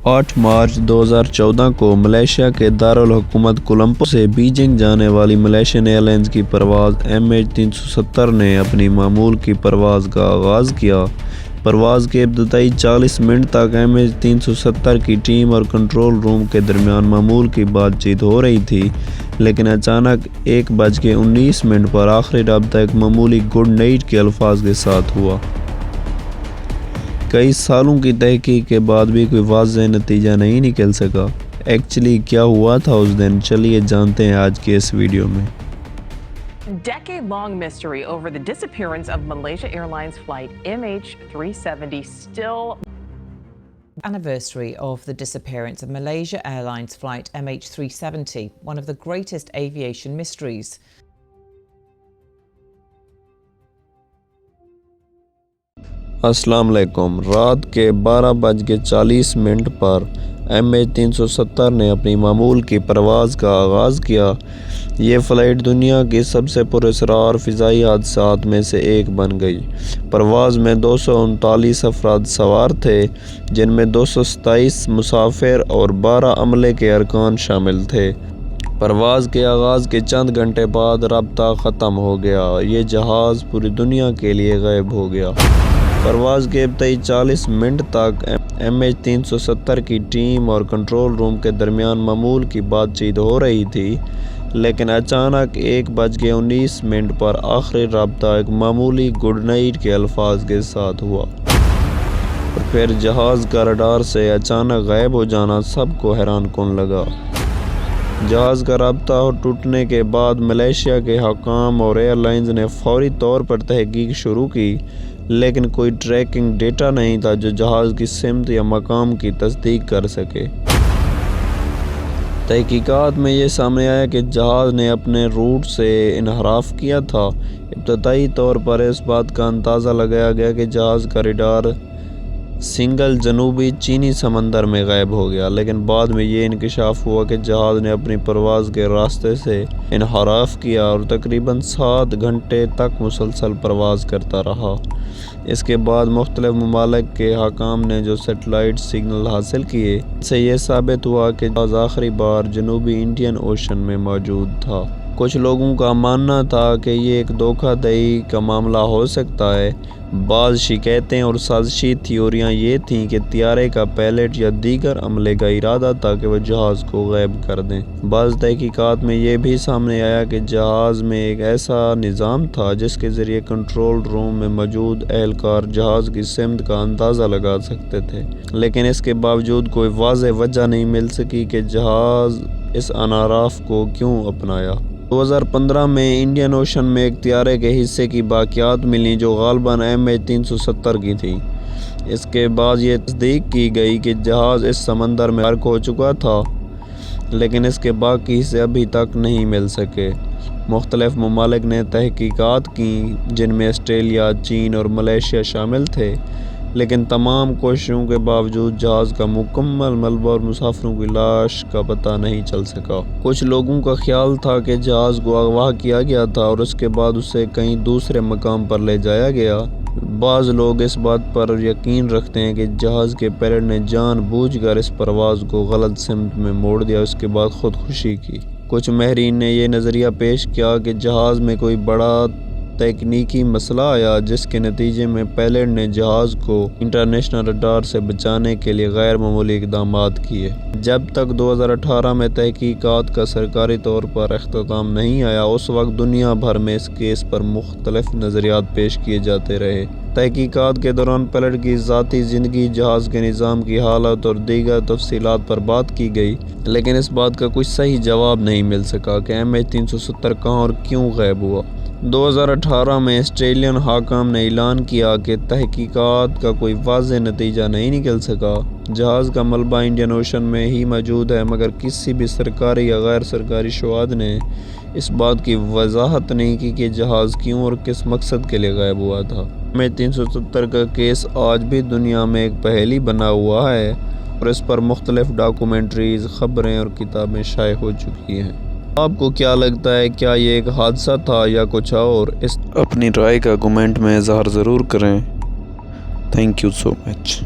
8 مارچ 2014 کو ملائیشیا کے دارالحکومت کولمبو سے بیجنگ جانے والی ملیشین ایئرلائنز کی پرواز MH370 نے اپنی معمول کی پرواز کا آغاز کیا۔ پرواز کے ابتدائی 40 منٹ تک MH370 کی ٹیم اور کنٹرول روم کے درمیان معمول کی بات چیت ہو رہی تھی، لیکن اچانک 1:19 پر آخری رابطہ ایک معمولی گڈ نائٹ کے الفاظ کے ساتھ ہوا۔ کئی سالوں کی تحقیق کے بعد بھی کوئی واضح نتیجہ نہیں نکل سکا۔ ایکچولی کیا ہوا تھا اس دن، چلیے جانتے ہیں آج کے اس ویڈیو میں۔ Decade-long mystery over the disappearance of Malaysia Airlines flight MH370 still. Anniversary of the disappearance of Malaysia Airlines flight MH370, one of the greatest aviation mysteries. السلام علیکم۔ رات کے 12:40 پر MH370 نے اپنی معمول کی پرواز کا آغاز کیا۔ یہ فلائٹ دنیا کی سب سے پراسرار فضائی حادثات میں سے ایک بن گئی۔ پرواز میں 239 افراد سوار تھے، جن میں 227 مسافر اور 12 عملے کے ارکان شامل تھے۔ پرواز کے آغاز کے چند گھنٹے بعد رابطہ ختم ہو گیا۔ یہ جہاز پوری دنیا کے لیے غائب ہو گیا۔ پرواز کے ابتدائی 40 منٹ تک MH370 کی ٹیم اور کنٹرول روم کے درمیان معمول کی بات چیت ہو رہی تھی، لیکن اچانک 1:19 پر آخری رابطہ ایک معمولی گڈ نائٹ کے الفاظ کے ساتھ ہوا، اور پھر جہاز کا رڈار سے اچانک غائب ہو جانا سب کو حیران کن لگا۔ جہاز کا رابطہ ٹوٹنے کے بعد ملائیشیا کے حکام اور ایئر لائنز نے فوری طور پر تحقیق شروع کی، لیکن کوئی ٹریکنگ ڈیٹا نہیں تھا جو جہاز کی سمت یا مقام کی تصدیق کر سکے۔ تحقیقات میں یہ سامنے آیا کہ جہاز نے اپنے روٹ سے انحراف کیا تھا۔ ابتدائی طور پر اس بات کا اندازہ لگایا گیا کہ جہاز کا ریڈار سنگل جنوبی چینی سمندر میں غائب ہو گیا، لیکن بعد میں یہ انکشاف ہوا کہ جہاز نے اپنی پرواز کے راستے سے انحراف کیا اور تقریباً 7 گھنٹے تک مسلسل پرواز کرتا رہا۔ اس کے بعد مختلف ممالک کے حکام نے جو سیٹلائٹ سگنل حاصل کیے، اس سے یہ ثابت ہوا کہ جہاز آخری بار جنوبی انڈین اوشن میں موجود تھا۔ کچھ لوگوں کا ماننا تھا کہ یہ ایک دھوکہ دہی کا معاملہ ہو سکتا ہے۔ بعض شکایتیں اور سازشی تھیوریاں یہ تھیں کہ طیارے کا پائلٹ یا دیگر عملے کا ارادہ تھا کہ وہ جہاز کو غائب کر دیں۔ بعض تحقیقات میں یہ بھی سامنے آیا کہ جہاز میں ایک ایسا نظام تھا جس کے ذریعے کنٹرول روم میں موجود اہلکار جہاز کی سمت کا اندازہ لگا سکتے تھے، لیکن اس کے باوجود کوئی واضح وجہ نہیں مل سکی کہ جہاز اس انحراف کو کیوں اپنایا۔ 2015 میں انڈین اوشن میں ایک طیارے کے حصے کی باقیات ملیں جو غالباً MH370 کی تھی۔ اس کے بعد یہ تصدیق کی گئی کہ جہاز اس سمندر میں غرق ہو چکا تھا، لیکن اس کے باقی حصے ابھی تک نہیں مل سکے۔ مختلف ممالک نے تحقیقات کیں، جن میں آسٹریلیا، چین اور ملائیشیا شامل تھے، لیکن تمام کوششوں کے باوجود جہاز کا مکمل ملبہ اور مسافروں کی لاش کا پتہ نہیں چل سکا۔ کچھ لوگوں کا خیال تھا کہ جہاز کو اغوا کیا گیا تھا اور اس کے بعد اسے کہیں دوسرے مقام پر لے جایا گیا۔ بعض لوگ اس بات پر یقین رکھتے ہیں کہ جہاز کے پائلٹ نے جان بوجھ کر اس پرواز کو غلط سمت میں موڑ دیا، اس کے بعد خودکشی کی۔ کچھ ماہرین نے یہ نظریہ پیش کیا کہ جہاز میں کوئی بڑا تکنیکی مسئلہ آیا، جس کے نتیجے میں پائلٹ نے جہاز کو انٹرنیشنل رڈار سے بچانے کے لیے غیر معمولی اقدامات کیے۔ جب تک 2018 میں تحقیقات کا سرکاری طور پر اختتام نہیں آیا، اس وقت دنیا بھر میں اس کیس پر مختلف نظریات پیش کیے جاتے رہے۔ تحقیقات کے دوران پائلٹ کی ذاتی زندگی، جہاز کے نظام کی حالت اور دیگر تفصیلات پر بات کی گئی، لیکن اس بات کا کوئی صحیح جواب نہیں مل سکا کہ MH370 کہاں اور کیوں غائب ہوا۔ 2018 میں آسٹریلین حکام نے اعلان کیا کہ تحقیقات کا کوئی واضح نتیجہ نہیں نکل سکا۔ جہاز کا ملبہ انڈین اوشن میں ہی موجود ہے، مگر کسی بھی سرکاری یا غیر سرکاری شواہد نے اس بات کی وضاحت نہیں کی کہ جہاز کیوں اور کس مقصد کے لیے غائب ہوا تھا۔ MH370 کا کیس آج بھی دنیا میں ایک پہیلی بنا ہوا ہے، اور اس پر مختلف ڈاکومنٹریز، خبریں اور کتابیں شائع ہو چکی ہیں۔ آپ کو کیا لگتا ہے، کیا یہ ایک حادثہ تھا یا کچھ اور؟ اپنی رائے کا کمنٹ میں اظہار ضرور کریں۔ Thank you so much.